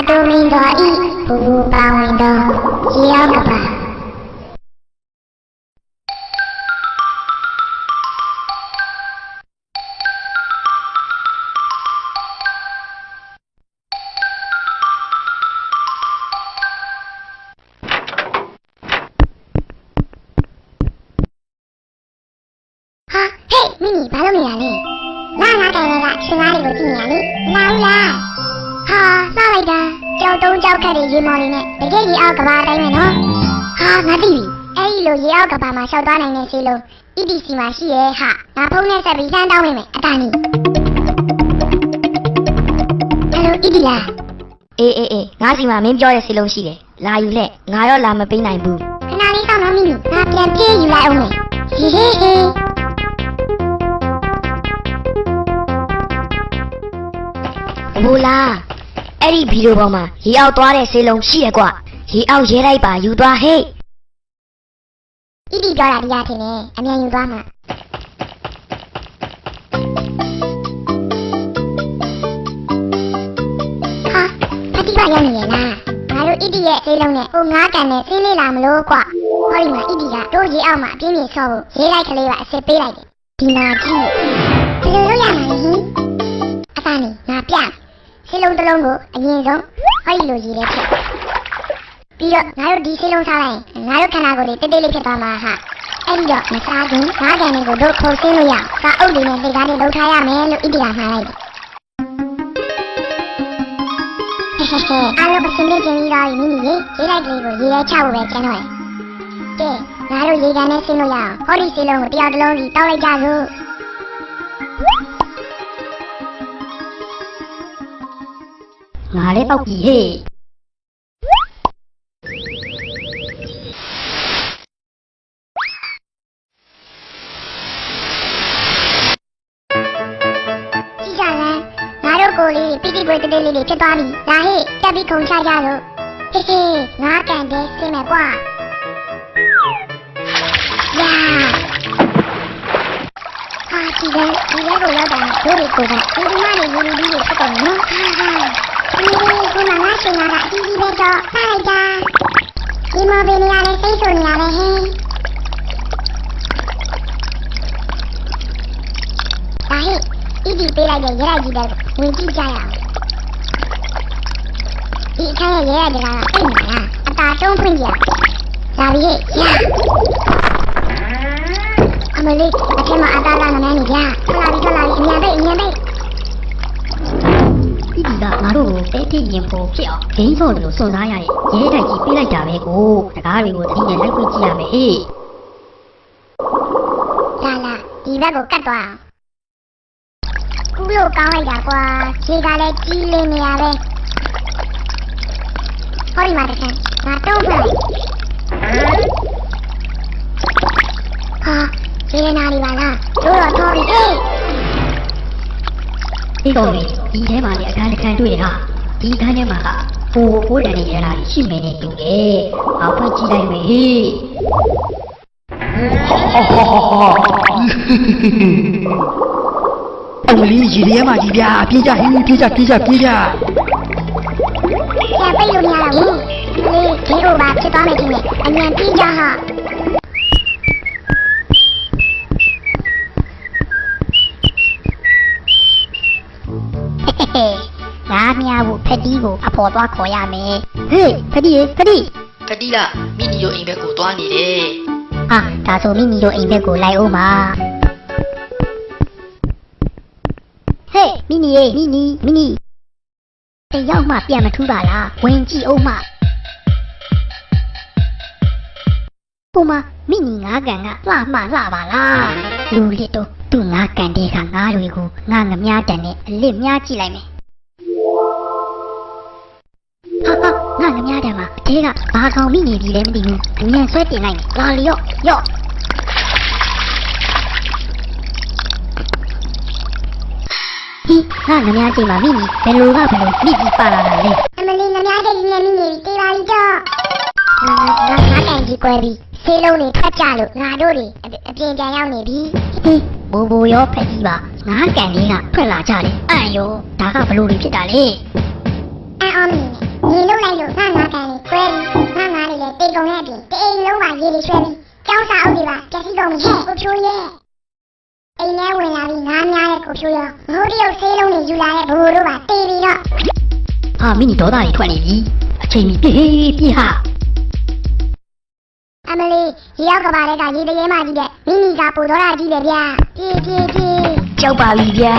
တိုမင်းတော်ဤဘူဘူပါဝင်တော်ရေရောက်ကပါမင်းဘာလုပ်နေရလဲလာလာတယ်ကရှင်သားတွေကိုကြည့်နေရလေလာဦးလားဟာလာလိုက်တာကြောက်တုံးကြောက်ခက်တွေရေမော်နေနဲ့တကယ်ကြီးအောက်ကဘာတိုင်းမယ်နော်ဟာငါသိပြီအဲ့ဒီလိုရေအောက်ကဘာမှာရှောက်သွားနိုင်တဲ့ဆေးလုံး EDC မှာရှိရဲ့ဟာငါဖုန်းနဲ့ဆက်ပြီးစမ်းတောင်းမိမယ်အတားနီဟယ်လို ED လားအေးငါစီမှာမင်းပြောတဲ့ဆေးလုံးရှိတယ်လာယူလက်ငါတော့လာမပေးနိုင်ဘူးခဏလေးစောင့်နော်မိမိငါပြန်ပြေးယူလိုက်အောင်မယ်ဟေးဘူလာအဲ့ဒီဗီဒီယိုပေါ်မှာရေအောက်သွားတဲ့ဆေးလုံးရှိရကွရေအောက်ရဲလိုက်ပါယူသွားဟေ့ဣတိပြောတာဒီရထင်နေအမြန်ယူသွားမှာဟာဖတိပါရောက်နေရလားငါတို့ဣတိရဲ့ဆေးလုံးနဲ့ဟိုငါးကန်နဲ့ဆေးလေးလာမလို့ကွဟောဒီမှာဣတိကတို့ရေအောက်မှာအပြင်းပြေဆော့ဖို့ရေးလိုက်ကလေးကအစစ်ပေးလိုက်တယ်ဒီမှာကြည့်ဘယ်လိုလုပ်ရမှာလဲဟင်အသားနေငါပြဆေးလုံးတစ်လုံးကိုအရင်ဆုံးဟောဒီလိုရေးလိုက်ဖြစ်ပြီးတော့ငါတို့ဒီဆေးလုံးစားလိုက်ရင်ငါတို့ခန္ဓာကိုယ်တွေတိတ်တိတ်လေးဖြစ်သွားမှာဟာအဲ့ဒီတော့မစားခင်ငါးကန်တွေကိုတို့ခုံဆင်းလို့ရစာအုပ်တွေနဲ့လေကားတွေလှုပ်ထားရမယ်လို့ဣတိကမှားလိုက်တယ်အားလုံးပစံလေးကျင်းပြီးတော့မိမိရေးလိုက်ကလေးကိုရေးရဲချဖို့ပဲကျန်တော့တယ်ကဲငါတို့ရေကန်နဲ့ဆင်းလို့ရအောင်ဟောဒီဆေးလုံးကိုတယောက်တစ်လုံးစီတောက်လိုက်ကြစို့ငါလည်းတောက်ပြီဟေ့ကိုလေးပိတိပွေးတေးလေးတွေဖြစ်သွားပြီ။ဒါဟေ့တက်ပြီးခုံချကြလို့ဟေးငါကန်တယ်ဆင်းမယ်ကွာ။ယာဟာဒီကဒီရဲကိုရောက်တာတို့တွေကိုကဒီမလေးလူလူကြီးတွေဖြစ်တယ်နော်။ဟာဒီကငါရှင်လာတာအကြီးကြီးပဲတော့စားလိုက်တာ။ဒီမဘေးနေရလဲစိတ်ဆိုနေရပဲဟဲ့။ဒါဟေ့ဣတိပေးလိုက်တဲ့ရဲလိုက်ကြီးတဲ့ဝင်ကြည့်ကြရအောင်ဒီအခန်းရဲ့ရဲလိုက်တွေကအိမ်မှာအတာတုံးဖွင့်ကြလာပြီဟဲ့ရအမလေးအထက်မှာအတာကငမန်းနေကြထွက်လာပြီအမြန်ပိတ်ဣတိကငါတို့ကိုတဲတိရင်ဖို့ဖြစ်အောင်ဂိမ်းစော်လို့စွန့်စားရရဲ့ရဲတိုက်ကြီးပေးလိုက်တာပဲကိုတကားတွေကိုသတိနဲ့လိုက်ခွင့်ကြည့်ရမယ်ဟေ့လာဒီဘက်ကိုကတ်သွားအောင်ကူလို့ကောင်းလိုက်တာကွာခြေကလည်းကြီးလေးနေရပဲဟောဒီမှာတစ်ခါငါတုံးဖွင့်လိုက်ဟာခြေရနာလေးပါလားတို့တော့ထောပြီးဟေးဒီကောင်လေးဒီထဲမှာလေအခန်းတစ်ခန်းတွေ့ရဟာဒီအခန်းထဲမှာကပိုးတန်နေရတာရှိမယ်နဲ့တူတယ်။အောက်ဖွင့်ကြည့်လိုက်မယ်ဟေးအမလီရေထဲမှာကြီးဗျာပြေးကြဟင်းပြေးကြပြန်ပိတ်လို့မရတော့ဘူးလေဒီလိုပါဖြစ်သွားမယ်ဒီနဲ့အမြန်ပြေးကြဟာငါမြားဖို့ဖတီးကိုအဖော်သွားခေါ်ရမယ်ဟေးဖတီးလားမိနီတို့အိမ်ဘက်ကိုသွားနေတယ်ဟာဒါဆိုမိနီတို့အိမ်ဘက်ကိုလိုက်အောင်ပါဟေးမိနီတယောက်မှပြန်မထူးပါလားဝင်ကြည့်အောင်မဟိုမှာမိနီငါးကန်ကလှပါလားလူလစ်တော့သူ့ငါးကန်တဲ့ခါငါးတွေကိုငါငမြားတန်နဲ့အလစ်မြားကြည့်လိုက်မယ်ဟာငါငမြားတန်မှာအထဲကဘာကောင်မိနေပြီလဲမသိဘူးအမြန်ဆွဲတင်လိုက်မယ်လာလျော့ငါငမြားကြည့်မှာမိနီဘယ်လိုမိပြီးပါလာတာလဲအမလေးငမြားကြည့်နေမိနီတေးပါလိကြောငါကန်ကြီးကွဲပြီးဆေးလုံးတွေဖတ်ကြလို့ငါတို့တွေအပြင်ပြန်ရောက်နေပြီဘိုးရောဖက်ကြီးပါငါကန်လေးကထွက်လာကြတယ်အံ့ရောဒါကဘလို့ဖြစ်တာလဲအံ့အော်မိ တို့ငါးကန်လေးခွဲပြီးငါးလေးလည်းတေကုန်တဲ့အပြင်တအိမ်လုံးပါရေတွေဆွဲပြီးကျောင်းစာအုပ်တွေပါပျက်စီးကုန်ပြီဟဲ့ကိုဖြိုးရဲ့အိမ်ထဲဝင်လာပြီးငါးများတဲ့ကိုဖြိုးရောငိုးတရုပ်ဆေးလုံးတွေယူလာတဲ့ဘိုးတို့ပါတေးပြီးတော့ ဟာမိနီဒေါသကြီးထွက်နေပြီအချိန်ကြီးပြေးဟာ အမလီရေရောက်ကပါတဲ့ကရေတရေမကြီးတဲ့မိမိကပူတော့တာကြီးတယ်ဗျာပြေး ကြောက်ပါပြီဗျာ